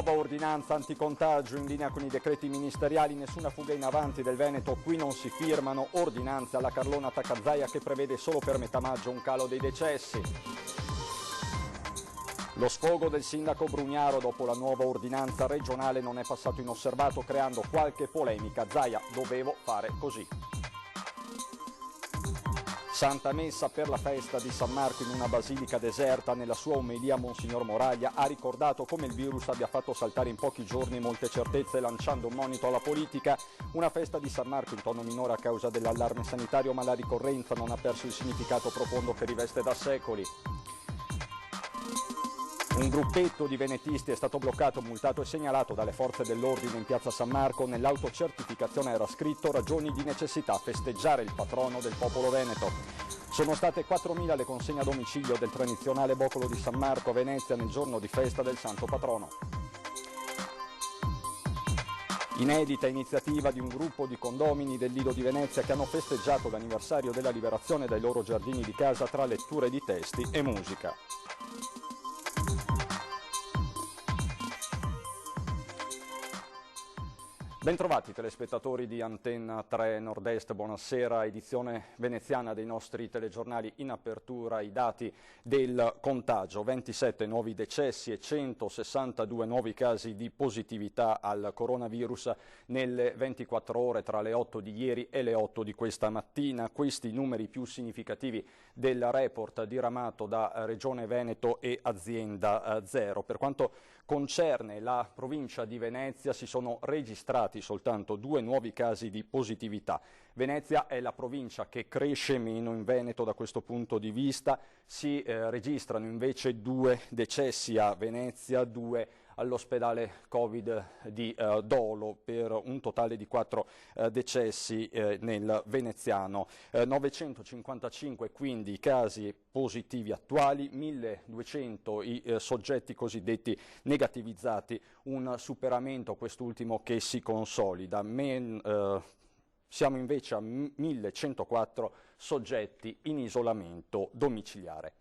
Nuova ordinanza anticontagio in linea con i decreti ministeriali, nessuna fuga in avanti del Veneto, qui non si firmano ordinanze alla Carlona Taccazaia che prevede solo per metà maggio un calo dei decessi. Lo sfogo del sindaco Brugnaro dopo la nuova ordinanza regionale non è passato inosservato, creando qualche polemica. Zaia, dovevo fare così. Santa Messa per la festa di San Marco in una basilica deserta. Nella sua omelia Monsignor Moraglia ha ricordato come il virus abbia fatto saltare in pochi giorni molte certezze, lanciando un monito alla politica. Una festa di San Marco in tono minore a causa dell'allarme sanitario, ma la ricorrenza non ha perso il significato profondo che riveste da secoli. Un gruppetto di venetisti è stato bloccato, multato e segnalato dalle forze dell'ordine in piazza San Marco. Nell'autocertificazione era scritto ragioni di necessità, festeggiare il patrono del popolo veneto. Sono state 4.000 le consegne a domicilio del tradizionale boccolo di San Marco a Venezia nel giorno di festa del santo patrono. Inedita iniziativa di un gruppo di condomini del Lido di Venezia che hanno festeggiato l'anniversario della liberazione dai loro giardini di casa tra letture di testi e musica. Bentrovati telespettatori di Antenna 3 Nord-Est, buonasera, edizione veneziana dei nostri telegiornali. In apertura i dati del contagio, 27 nuovi decessi e 162 nuovi casi di positività al coronavirus nelle 24 ore tra le 8 di ieri e le 8 di questa mattina. Questi i numeri più significativi del report diramato da Regione Veneto e Azienda Zero. Per quanto concerne la provincia di Venezia si sono registrati soltanto 2 nuovi casi di positività. Venezia è la provincia che cresce meno in Veneto da questo punto di vista, si registrano invece 2 decessi a Venezia, 2 all'ospedale Covid di Dolo, per un totale di 4 decessi nel veneziano. 955 quindi casi positivi attuali, 1200 i soggetti cosiddetti negativizzati, un superamento quest'ultimo che si consolida. Siamo invece a 1104 soggetti in isolamento domiciliare.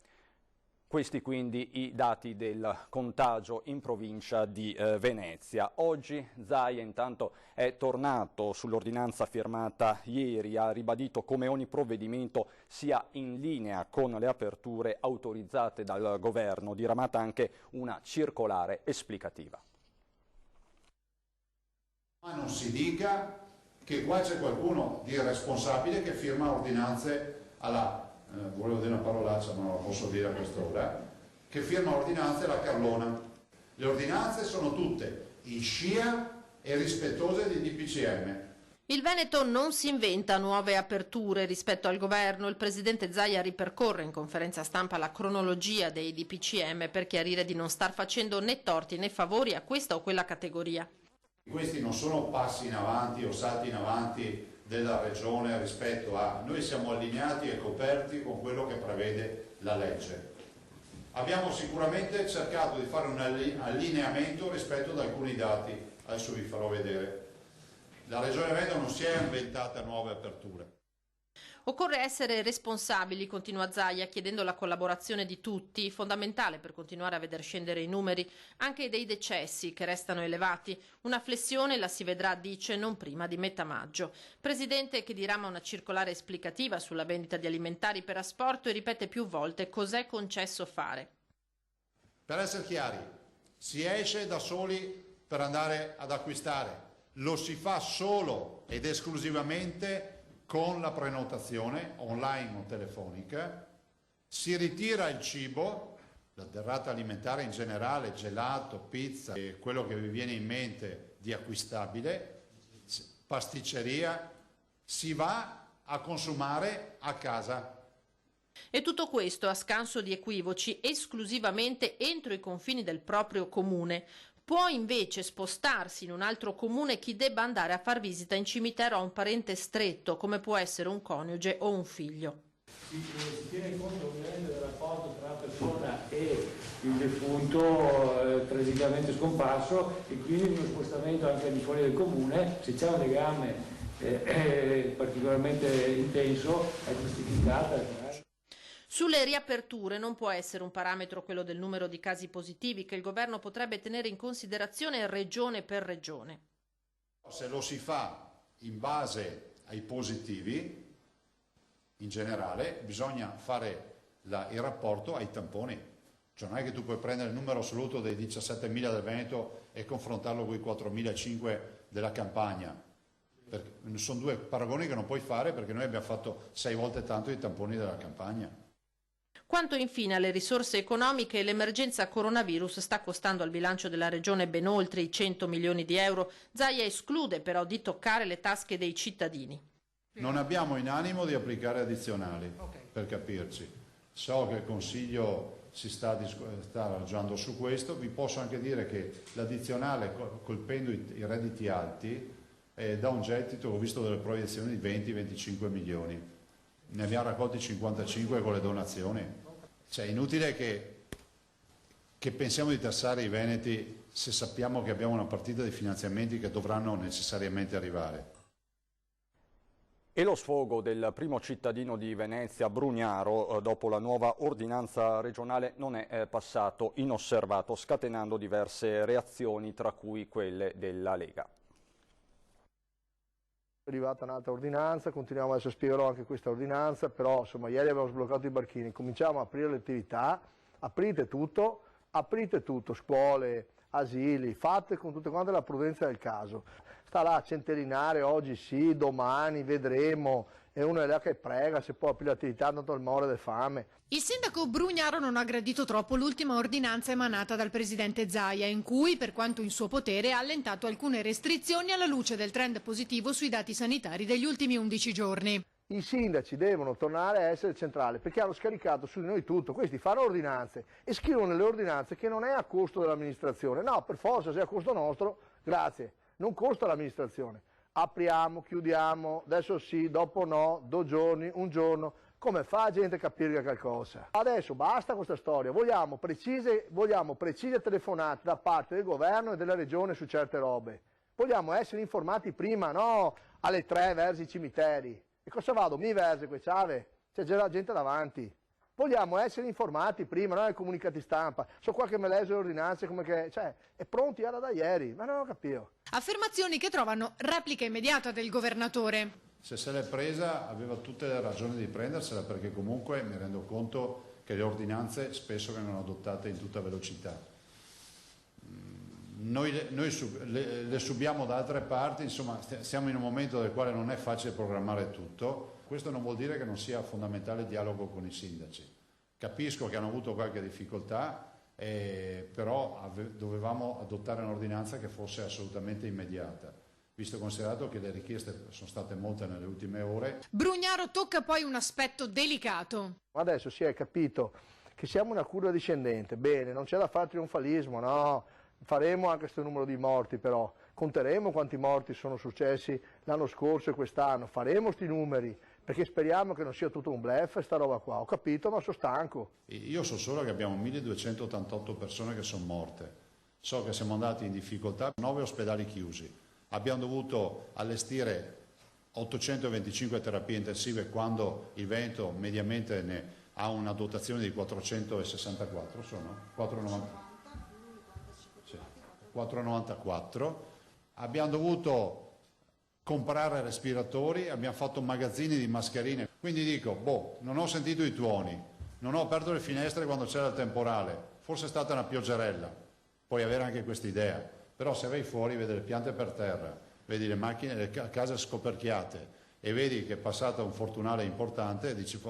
Questi quindi i dati del contagio in provincia di Venezia. Oggi Zaia intanto è tornato sull'ordinanza firmata ieri, ha ribadito come ogni provvedimento sia in linea con le aperture autorizzate dal governo, diramata anche una circolare esplicativa. Ma non si dica che qua c'è qualcuno di responsabile che firma ordinanze alla... volevo dire una parolaccia ma non la posso dire a quest'ora, che firma ordinanze alla Carlona. Le ordinanze sono tutte in scia e rispettose dei DPCM. Il Veneto non si inventa nuove aperture rispetto al governo. Il presidente Zaia ripercorre in conferenza stampa la cronologia dei DPCM per chiarire di non star facendo né torti né favori a questa o quella categoria. Questi non sono passi in avanti o salti in avanti della regione rispetto a... Noi siamo allineati e coperti con quello che prevede la legge. Abbiamo sicuramente cercato di fare un allineamento rispetto ad alcuni dati, adesso vi farò vedere. La regione Veneto non si è inventata nuove aperture. Occorre essere responsabili, continua Zaia, chiedendo la collaborazione di tutti, fondamentale per continuare a veder scendere i numeri, anche dei decessi che restano elevati. Una flessione la si vedrà, dice, non prima di metà maggio. Presidente che dirama una circolare esplicativa sulla vendita di alimentari per asporto e ripete più volte cos'è concesso fare. Per essere chiari, si esce da soli per andare ad acquistare, lo si fa solo ed esclusivamente con la prenotazione online o telefonica, si ritira il cibo, la derrata alimentare in generale, gelato, pizza, e quello che vi viene in mente di acquistabile, pasticceria, si va a consumare a casa. E tutto questo a scanso di equivoci esclusivamente entro i confini del proprio comune. Può invece spostarsi in un altro comune chi debba andare a far visita in cimitero a un parente stretto, come può essere un coniuge o un figlio. Si tiene conto ovviamente del rapporto tra la persona e il defunto tragicamente scomparso, e quindi uno spostamento anche al di fuori del comune, se c'è un legame particolarmente intenso, è giustificata. Sulle riaperture non può essere un parametro quello del numero di casi positivi che il governo potrebbe tenere in considerazione regione per regione. Se lo si fa in base ai positivi, in generale, bisogna fare il rapporto ai tamponi. Cioè non è che tu puoi prendere il numero assoluto dei 17.000 del Veneto e confrontarlo con i 4.500 della Campania. Sono due paragoni che non puoi fare perché noi abbiamo fatto 6 volte tanto i tamponi della Campania. Quanto infine alle risorse economiche, l'emergenza coronavirus sta costando al bilancio della regione ben oltre i 100 milioni di euro. Zaia esclude però di toccare le tasche dei cittadini. Non abbiamo in animo di applicare addizionali, per capirci. So che il Consiglio si sta ragionando su questo. Vi posso anche dire che l'addizionale, colpendo i redditi alti, dà un gettito, ho visto delle proiezioni di 20-25 milioni. Ne abbiamo raccolti 55 con le donazioni. Cioè è inutile che pensiamo di tassare i veneti se sappiamo che abbiamo una partita di finanziamenti che dovranno necessariamente arrivare. E lo sfogo del primo cittadino di Venezia, Brugnaro, dopo la nuova ordinanza regionale non è passato inosservato, scatenando diverse reazioni, tra cui quelle della Lega. È arrivata un'altra ordinanza, continuiamo adesso, spiegherò anche questa ordinanza, però insomma ieri abbiamo sbloccato i barchini, cominciamo a aprire le attività, aprite tutto, scuole, asili, fate con tutte quante la prudenza del caso. Sta là a centellinare, oggi sì, domani vedremo, e uno è là che prega se può aprire l'attività, tanto il muore di fame. Il sindaco Brugnaro non ha gradito troppo l'ultima ordinanza emanata dal presidente Zaia, in cui, per quanto in suo potere, ha allentato alcune restrizioni alla luce del trend positivo sui dati sanitari degli ultimi 11 giorni. I sindaci devono tornare a essere centrali perché hanno scaricato su di noi tutto. Questi fanno ordinanze e scrivono nelle ordinanze che non è a costo dell'amministrazione. No, per forza, se è a costo nostro, grazie, non costa l'amministrazione. Apriamo, chiudiamo, adesso sì, dopo no, 2 giorni, 1 giorno. Come fa gente a capire qualcosa? Adesso basta questa storia, vogliamo precise telefonate da parte del governo e della regione su certe robe. Vogliamo essere informati prima, no alle 3 verso i cimiteri. E cosa vado? Mi verso quei ciave? C'è già la gente davanti. Vogliamo essere informati prima, non ai comunicati stampa. So qua che me leso le ordinanze, come che, cioè, è pronti era da ieri, ma non ho capito. Affermazioni che trovano replica immediata del governatore. Se l'è presa aveva tutte le ragioni di prendersela perché comunque mi rendo conto che le ordinanze spesso vengono adottate in tutta velocità. Noi le subiamo da altre parti, insomma siamo in un momento nel quale non è facile programmare tutto. Questo non vuol dire che non sia fondamentale il dialogo con i sindaci. Capisco che hanno avuto qualche difficoltà, però dovevamo adottare un'ordinanza che fosse assolutamente immediata, visto e considerato che le richieste sono state molte nelle ultime ore. Brugnaro tocca poi un aspetto delicato. Adesso si è capito che siamo una curva discendente, bene, non c'è da fare trionfalismo, no, faremo anche questo numero di morti però, conteremo quanti morti sono successi l'anno scorso e quest'anno, faremo sti numeri, perché speriamo che non sia tutto un bluff sta roba qua, ho capito ma sono stanco. Io so solo che abbiamo 1288 persone che sono morte, so che siamo andati in difficoltà, 9 ospedali chiusi. Abbiamo dovuto allestire 825 terapie intensive quando il Veneto mediamente ne ha una dotazione di 464, sono 494. Abbiamo dovuto comprare respiratori, abbiamo fatto magazzini di mascherine. Quindi dico, non ho sentito i tuoni, non ho aperto le finestre quando c'era il temporale, forse è stata una pioggerella, puoi avere anche questa idea. Però se vai fuori vedi le piante per terra, vedi le macchine, le case scoperchiate e vedi che è passato un fortunale importante, dici,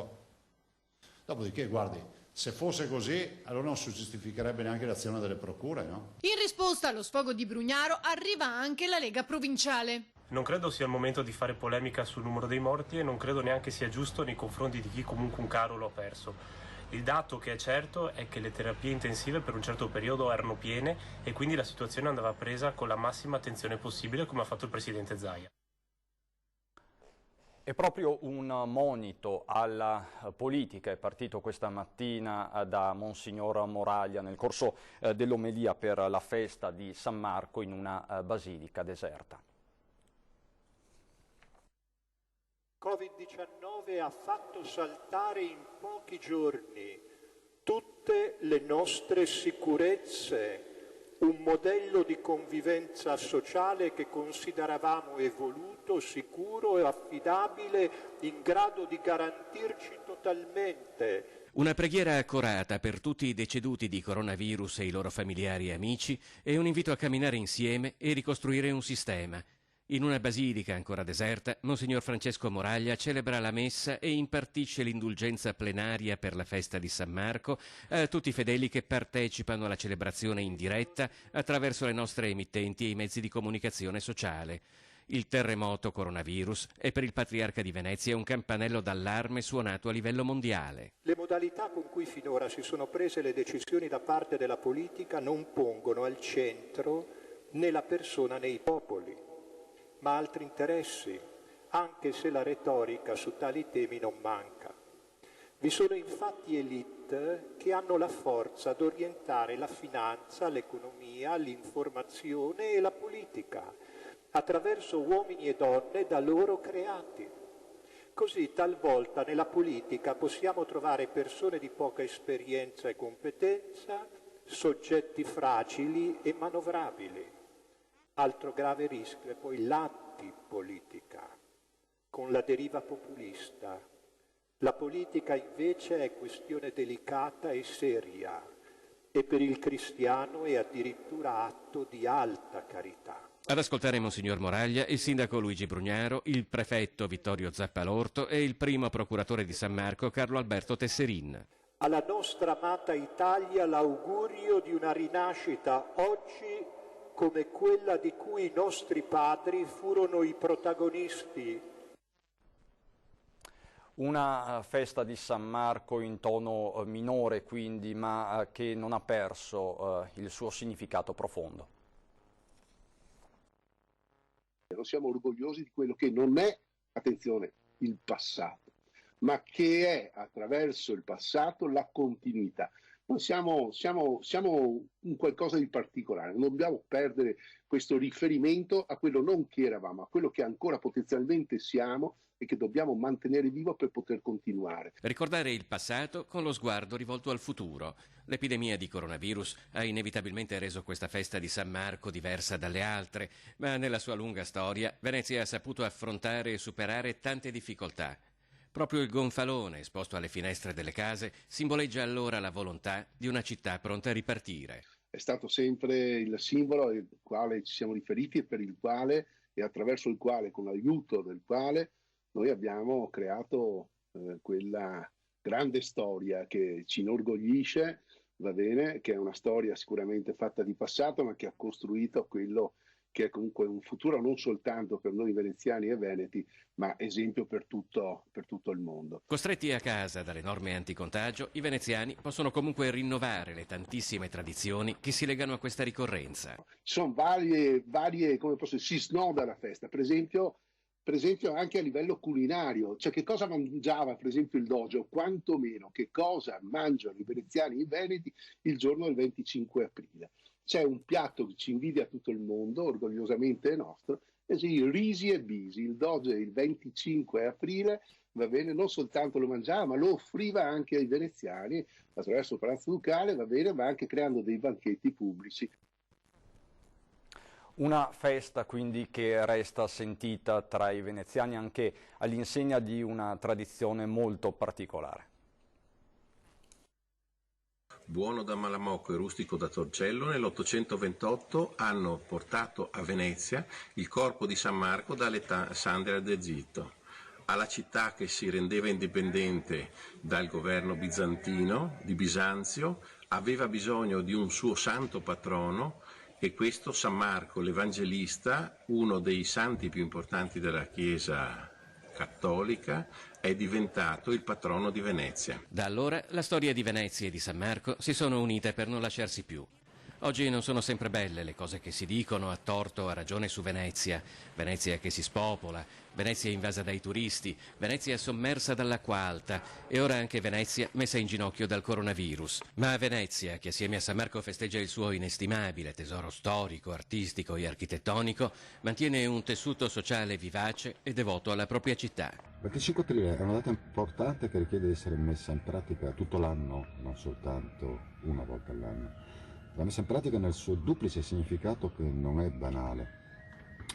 dopodiché guardi, se fosse così allora non si giustificherebbe neanche l'azione delle procure, no? In risposta allo sfogo di Brugnaro arriva anche la Lega provinciale. Non credo sia il momento di fare polemica sul numero dei morti e non credo neanche sia giusto nei confronti di chi comunque un caro lo ha perso. Il dato che è certo è che le terapie intensive per un certo periodo erano piene e quindi la situazione andava presa con la massima attenzione possibile, come ha fatto il presidente Zaia. È proprio un monito alla politica è partito questa mattina da Monsignor Moraglia nel corso dell'omelia per la festa di San Marco in una basilica deserta. Covid-19 ha fatto saltare in pochi giorni tutte le nostre sicurezze, un modello di convivenza sociale che consideravamo evoluto, sicuro e affidabile, in grado di garantirci totalmente. Una preghiera accorata per tutti i deceduti di coronavirus e i loro familiari e amici e un invito a camminare insieme e ricostruire un sistema. In una basilica ancora deserta, Monsignor Francesco Moraglia celebra la messa e impartisce l'indulgenza plenaria per la festa di San Marco a tutti i fedeli che partecipano alla celebrazione in diretta attraverso le nostre emittenti e i mezzi di comunicazione sociale. Il terremoto coronavirus è per il Patriarca di Venezia un campanello d'allarme suonato a livello mondiale. Le modalità con cui finora si sono prese le decisioni da parte della politica non pongono al centro né la persona né i popoli, ma altri interessi, anche se la retorica su tali temi non manca. Vi sono infatti élite che hanno la forza ad orientare la finanza, l'economia, l'informazione e la politica attraverso uomini e donne da loro creati. Così talvolta nella politica possiamo trovare persone di poca esperienza e competenza, soggetti fragili e manovrabili. Altro grave rischio è poi l'antipolitica, con la deriva populista. La politica invece è questione delicata e seria e per il cristiano è addirittura atto di alta carità. Ad ascoltare Monsignor Moraglia, il sindaco Luigi Brugnaro, il prefetto Vittorio Zappalorto e il primo procuratore di San Marco Carlo Alberto Tesserin. Alla nostra amata Italia l'augurio di una rinascita oggi come quella di cui i nostri padri furono i protagonisti. Una festa di San Marco in tono minore quindi, ma che non ha perso il suo significato profondo. Siamo orgogliosi di quello che non è, attenzione, il passato, ma che è attraverso il passato la continuità. Noi siamo un qualcosa di particolare, non dobbiamo perdere questo riferimento a quello non che eravamo, a quello che ancora potenzialmente siamo e che dobbiamo mantenere vivo per poter continuare. Ricordare il passato con lo sguardo rivolto al futuro. L'epidemia di coronavirus ha inevitabilmente reso questa festa di San Marco diversa dalle altre, ma nella sua lunga storia Venezia ha saputo affrontare e superare tante difficoltà. Proprio il gonfalone esposto alle finestre delle case simboleggia allora la volontà di una città pronta a ripartire. È stato sempre il simbolo al quale ci siamo riferiti e per il quale e attraverso il quale, con l'aiuto del quale, noi abbiamo creato quella grande storia che ci inorgoglisce, va bene, che è una storia sicuramente fatta di passato, ma che ha costruito quello che è comunque un futuro non soltanto per noi veneziani e veneti, ma esempio per tutto il mondo. Costretti a casa dalle norme anticontagio, i veneziani possono comunque rinnovare le tantissime tradizioni che si legano a questa ricorrenza. Ci sono varie come posso dire, si snoda la festa, per esempio anche a livello culinario, cioè che cosa mangiava per esempio il Doge, o quantomeno che cosa mangiano i veneziani e i veneti il giorno del 25 aprile. C'è un piatto che ci invidia tutto il mondo, orgogliosamente è nostro, e sì, risi e bisi. Il Doge il 25 aprile, va bene, non soltanto lo mangiava, ma lo offriva anche ai veneziani attraverso il Palazzo Ducale, va bene, ma anche creando dei banchetti pubblici. Una festa quindi che resta sentita tra i veneziani anche all'insegna di una tradizione molto particolare. Buono da Malamocco e rustico da Torcello nell'828 hanno portato a Venezia il corpo di San Marco da Alessandria d'Egitto. Alla città che si rendeva indipendente dal governo bizantino di Bisanzio aveva bisogno di un suo santo patrono, e questo San Marco l'Evangelista, uno dei santi più importanti della Chiesa cattolica, è diventato il patrono di Venezia. Da allora la storia di Venezia e di San Marco si sono unite per non lasciarsi più. Oggi non sono sempre belle le cose che si dicono a torto o a ragione su Venezia. Venezia che si spopola, Venezia invasa dai turisti, Venezia sommersa dall'acqua alta e ora anche Venezia messa in ginocchio dal coronavirus. Ma Venezia, che assieme a San Marco festeggia il suo inestimabile tesoro storico, artistico e architettonico, mantiene un tessuto sociale vivace e devoto alla propria città. Il 25 aprile è una data importante che richiede di essere messa in pratica tutto l'anno, non soltanto una volta all'anno. La messa in pratica nel suo duplice significato che non è banale.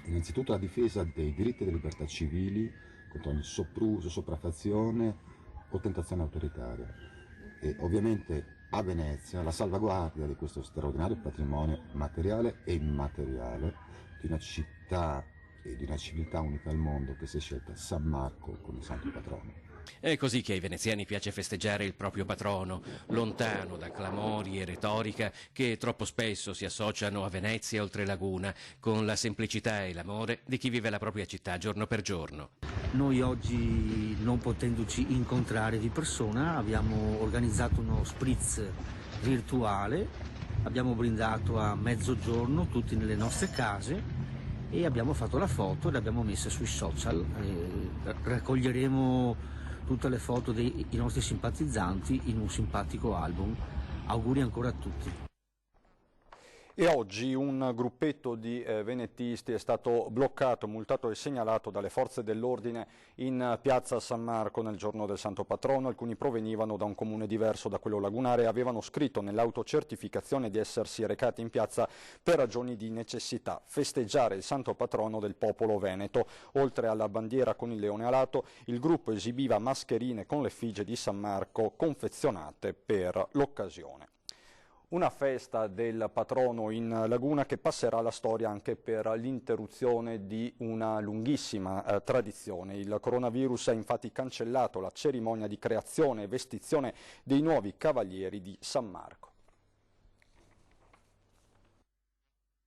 Innanzitutto la difesa dei diritti e delle libertà civili contro ogni sopruso, sopraffazione o tentazione autoritaria. E ovviamente a Venezia la salvaguardia di questo straordinario patrimonio materiale e immateriale di una città e di una civiltà unica al mondo che si è scelta San Marco come santo patrono. È così che ai veneziani piace festeggiare il proprio patrono, lontano da clamori e retorica che troppo spesso si associano a Venezia oltre laguna, con la semplicità e l'amore di chi vive la propria città giorno per giorno. Noi oggi, non potendoci incontrare di persona, abbiamo organizzato uno spritz virtuale, abbiamo brindato a mezzogiorno tutti nelle nostre case e abbiamo fatto la foto e l'abbiamo messa sui social. Raccoglieremo tutte le foto dei nostri simpatizzanti in un simpatico album. Auguri ancora a tutti. E oggi un gruppetto di venetisti è stato bloccato, multato e segnalato dalle forze dell'ordine in piazza San Marco nel giorno del Santo Patrono. Alcuni provenivano da un comune diverso da quello lagunare e avevano scritto nell'autocertificazione di essersi recati in piazza per ragioni di necessità, festeggiare il Santo Patrono del popolo veneto. Oltre alla bandiera con il leone alato, il gruppo esibiva mascherine con l'effigie di San Marco confezionate per l'occasione. Una festa del patrono in Laguna che passerà alla storia anche per l'interruzione di una lunghissima tradizione. Il coronavirus ha infatti cancellato la cerimonia di creazione e vestizione dei nuovi cavalieri di San Marco.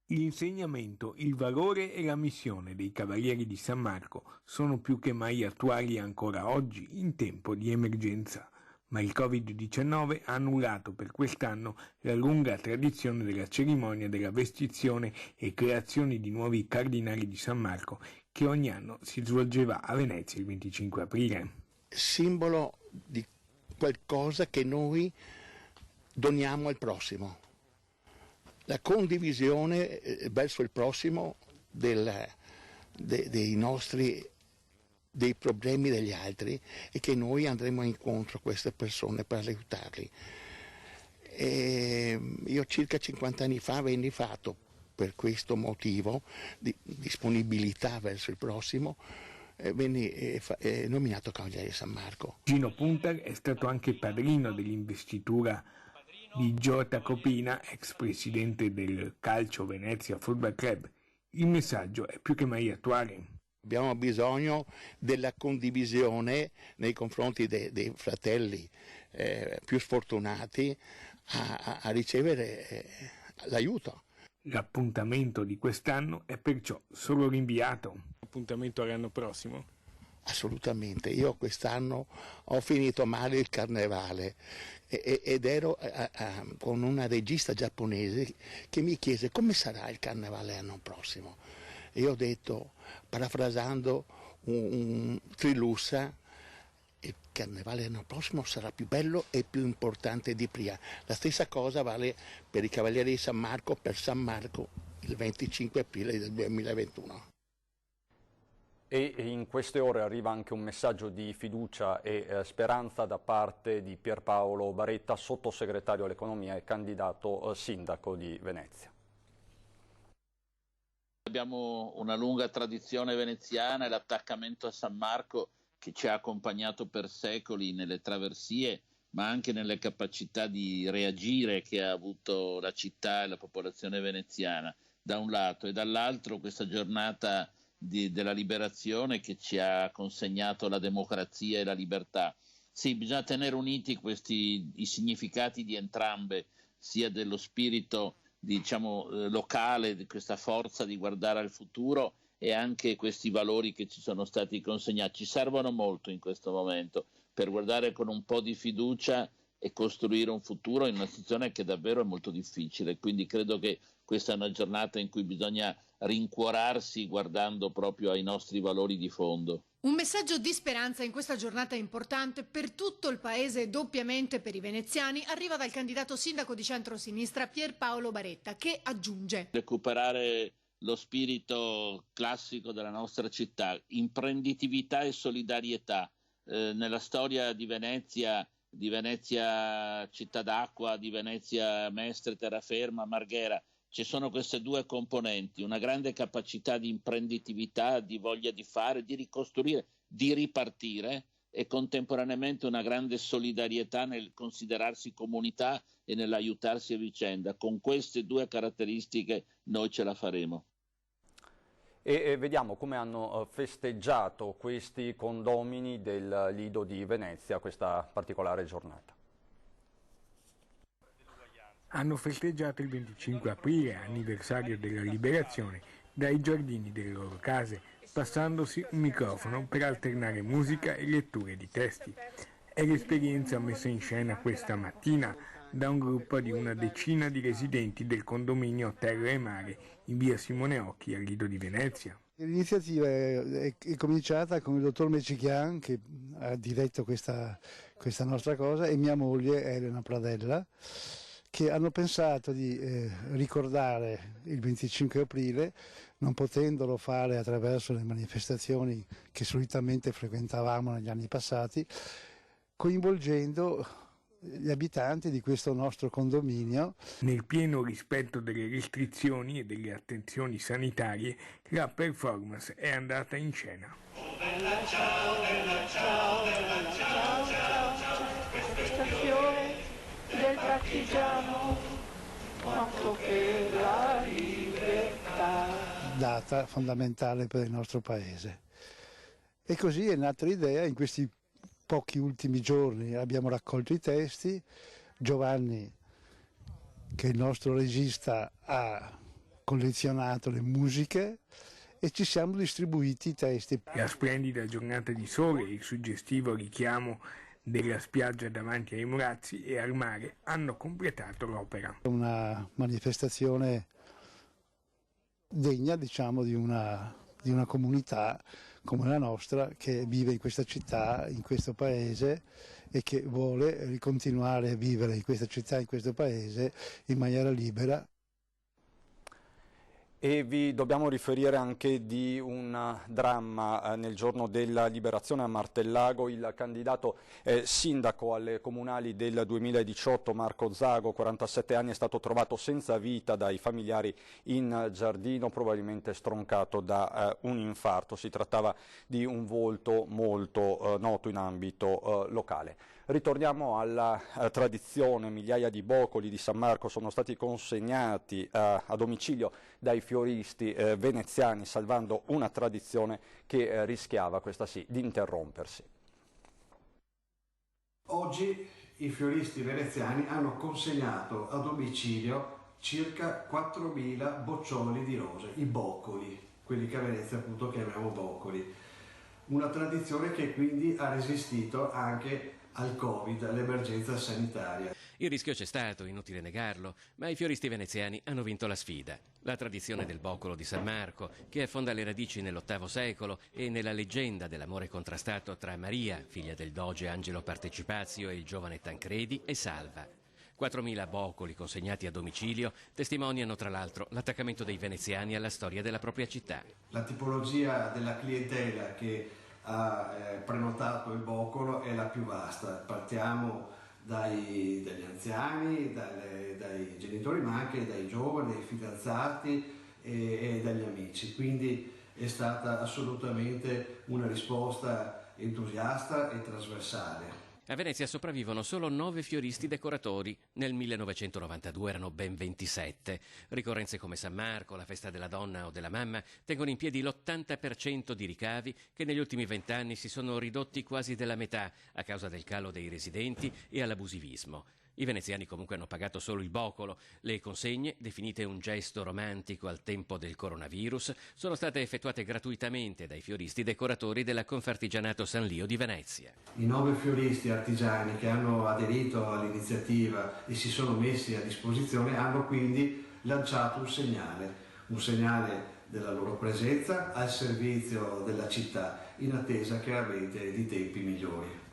L'insegnamento, il valore e la missione dei Cavalieri di San Marco sono più che mai attuali ancora oggi in tempo di emergenza. Ma il Covid-19 ha annullato per quest'anno la lunga tradizione della cerimonia della vestizione e creazione di nuovi cardinali di San Marco, che ogni anno si svolgeva a Venezia il 25 aprile. Simbolo di qualcosa che noi doniamo al prossimo. La condivisione verso il prossimo dei nostri dei problemi degli altri e che noi andremo incontro a queste persone per aiutarli. Io circa 50 anni fa venni fatto per questo motivo di disponibilità verso il prossimo, venni nominato Cavaliere di San Marco. Gino Puntar è stato anche padrino dell'investitura di Giota Copina, ex presidente del Calcio Venezia Football Club. Il messaggio è più che mai attuale. Abbiamo bisogno della condivisione nei confronti dei fratelli più sfortunati a ricevere l'aiuto. L'appuntamento di quest'anno è perciò solo rinviato. Appuntamento all'anno prossimo? Assolutamente. Io quest'anno ho finito male il carnevale ed ero con una regista giapponese che mi chiese come sarà il carnevale l'anno prossimo. E io ho detto, parafrasando un Trilussa, il carnevale l'anno prossimo sarà più bello e più importante di prima. La stessa cosa vale per i Cavalieri di San Marco, per San Marco, il 25 aprile del 2021. E in queste ore arriva anche un messaggio di fiducia e speranza da parte di Pierpaolo Baretta, sottosegretario all'economia e candidato sindaco di Venezia. Abbiamo una lunga tradizione veneziana e l'attaccamento a San Marco che ci ha accompagnato per secoli nelle traversie, ma anche nelle capacità di reagire che ha avuto la città e la popolazione veneziana, da un lato, e dall'altro questa giornata della liberazione che ci ha consegnato la democrazia e la libertà. Sì, bisogna tenere uniti i significati di entrambe, sia dello spirito locale, di questa forza di guardare al futuro, e anche questi valori che ci sono stati consegnati. Ci servono molto in questo momento per guardare con un po' di fiducia e costruire un futuro in una situazione che davvero è molto difficile. Quindi credo che questa è una giornata in cui bisogna rincuorarsi guardando proprio ai nostri valori di fondo. Un messaggio di speranza in questa giornata importante per tutto il paese e doppiamente per i veneziani arriva dal candidato sindaco di centrosinistra Pierpaolo Baretta, che aggiunge: recuperare lo spirito classico della nostra città, imprenditività e solidarietà. Nella storia di Venezia Città d'Acqua, di Venezia Mestre, Terraferma, Marghera, ci sono queste due componenti, una grande capacità di imprenditività, di voglia di fare, di ricostruire, di ripartire, e contemporaneamente una grande solidarietà nel considerarsi comunità e nell'aiutarsi a vicenda. Con queste due caratteristiche noi ce la faremo. E vediamo come hanno festeggiato questi condomini del Lido di Venezia questa particolare giornata. Hanno festeggiato il 25 aprile, anniversario della liberazione, dai giardini delle loro case, passandosi un microfono per alternare musica e letture di testi. È l'esperienza messa in scena questa mattina da un gruppo di una decina di residenti del condominio Terra e Mare in via Simone Occhi al Lido di Venezia. L'iniziativa è cominciata con il dottor Mecichian, che ha diretto questa nostra cosa, e mia moglie Elena Pradella, che hanno pensato di ricordare il 25 aprile, non potendolo fare attraverso le manifestazioni che solitamente frequentavamo negli anni passati, coinvolgendo gli abitanti di questo nostro condominio. Nel pieno rispetto delle restrizioni e delle attenzioni sanitarie, la performance è andata in scena. Bella ciao, bella ciao, bella ciao, ciao, ciao. Questa fiore del partigiano, quanto che la libertà. Data fondamentale per il nostro paese. E così è nata l'idea. In questi pochi ultimi giorni abbiamo raccolto i testi, Giovanni, che è il nostro regista, ha collezionato le musiche e ci siamo distribuiti i testi. La splendida giornata di sole e il suggestivo richiamo della spiaggia davanti ai Murazzi e al mare hanno completato l'opera. Una manifestazione degna, diciamo, di una comunità come la nostra, che vive in questa città, in questo paese, e che vuole continuare a vivere in questa città, in questo paese, in maniera libera. E vi dobbiamo riferire anche di un dramma nel giorno della liberazione a Martellago. Il candidato sindaco alle comunali del 2018, Marco Zago, 47 anni, è stato trovato senza vita dai familiari in giardino, probabilmente stroncato da un infarto. Si trattava di un volto molto noto in ambito locale. Ritorniamo alla tradizione. Migliaia di boccoli di San Marco sono stati consegnati a domicilio dai fioristi veneziani, salvando una tradizione che rischiava, questa sì, di interrompersi. Oggi i fioristi veneziani hanno consegnato a domicilio circa 4.000 boccioli di rose, i boccoli, quelli che a Venezia appunto chiamiamo boccoli. Una tradizione che quindi ha resistito anche al Covid, all'emergenza sanitaria. Il rischio c'è stato, inutile negarlo, ma i fioristi veneziani hanno vinto la sfida. La tradizione del boccolo di San Marco, che affonda le radici nell'VIII secolo e nella leggenda dell'amore contrastato tra Maria, figlia del doge Angelo Partecipazio, e il giovane Tancredi, è salva. 4.000 boccoli consegnati a domicilio testimoniano tra l'altro l'attaccamento dei veneziani alla storia della propria città. La tipologia della clientela che ha prenotato il boccolo è la più vasta. Partiamo dagli anziani, dai genitori, ma anche dai giovani, dai fidanzati e dagli amici. Quindi è stata assolutamente una risposta entusiasta e trasversale. A Venezia sopravvivono solo 9 fioristi decoratori. Nel 1992 erano ben 27. Ricorrenze come San Marco, la festa della donna o della mamma tengono in piedi l'80% di ricavi che negli ultimi 20 anni si sono ridotti quasi della metà a causa del calo dei residenti e all'abusivismo. I veneziani comunque hanno pagato solo il boccolo. Le consegne, definite un gesto romantico al tempo del coronavirus, sono state effettuate gratuitamente dai fioristi decoratori della Confartigianato San Lio di Venezia. I 9 fioristi artigiani che hanno aderito all'iniziativa e si sono messi a disposizione hanno quindi lanciato un segnale della loro presenza al servizio della città in attesa chiaramente di tempi migliori.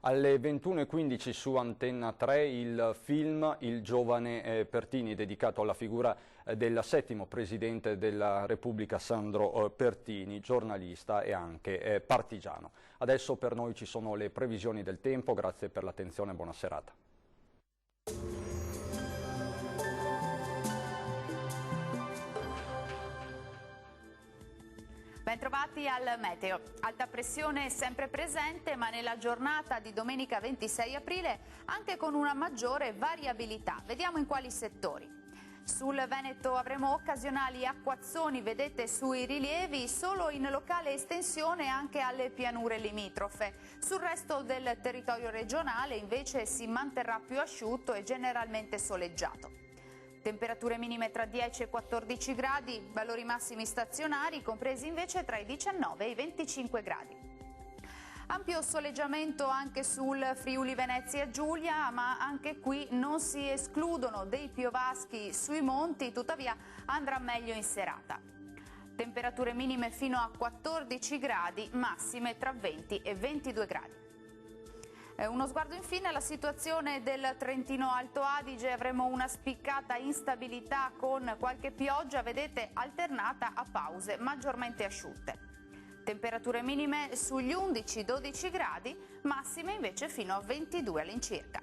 Alle 21:15 su Antenna 3 il film Il giovane Pertini, dedicato alla figura del 7° Presidente della Repubblica Sandro Pertini, giornalista e anche partigiano. Adesso per noi ci sono le previsioni del tempo, grazie per l'attenzione e buona serata. Bentrovati al meteo. Alta pressione sempre presente, ma nella giornata di domenica 26 aprile anche con una maggiore variabilità. Vediamo in quali settori. Sul Veneto avremo occasionali acquazzoni, vedete sui rilievi, solo in locale estensione anche alle pianure limitrofe. Sul resto del territorio regionale invece si manterrà più asciutto e generalmente soleggiato. Temperature minime tra 10 e 14 gradi, valori massimi stazionari compresi invece tra i 19 e i 25 gradi. Ampio soleggiamento anche sul Friuli Venezia Giulia, ma anche qui non si escludono dei piovaschi sui monti, tuttavia andrà meglio in serata. Temperature minime fino a 14 gradi, massime tra 20 e 22 gradi. Uno sguardo infine alla situazione del Trentino Alto Adige, avremo una spiccata instabilità con qualche pioggia, vedete, alternata a pause maggiormente asciutte. Temperature minime sugli 11-12 gradi, massime invece fino a 22 all'incirca.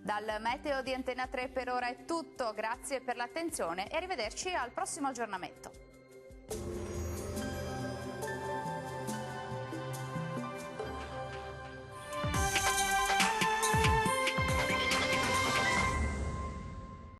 Dal meteo di Antenna 3 per ora è tutto, grazie per l'attenzione e arrivederci al prossimo aggiornamento.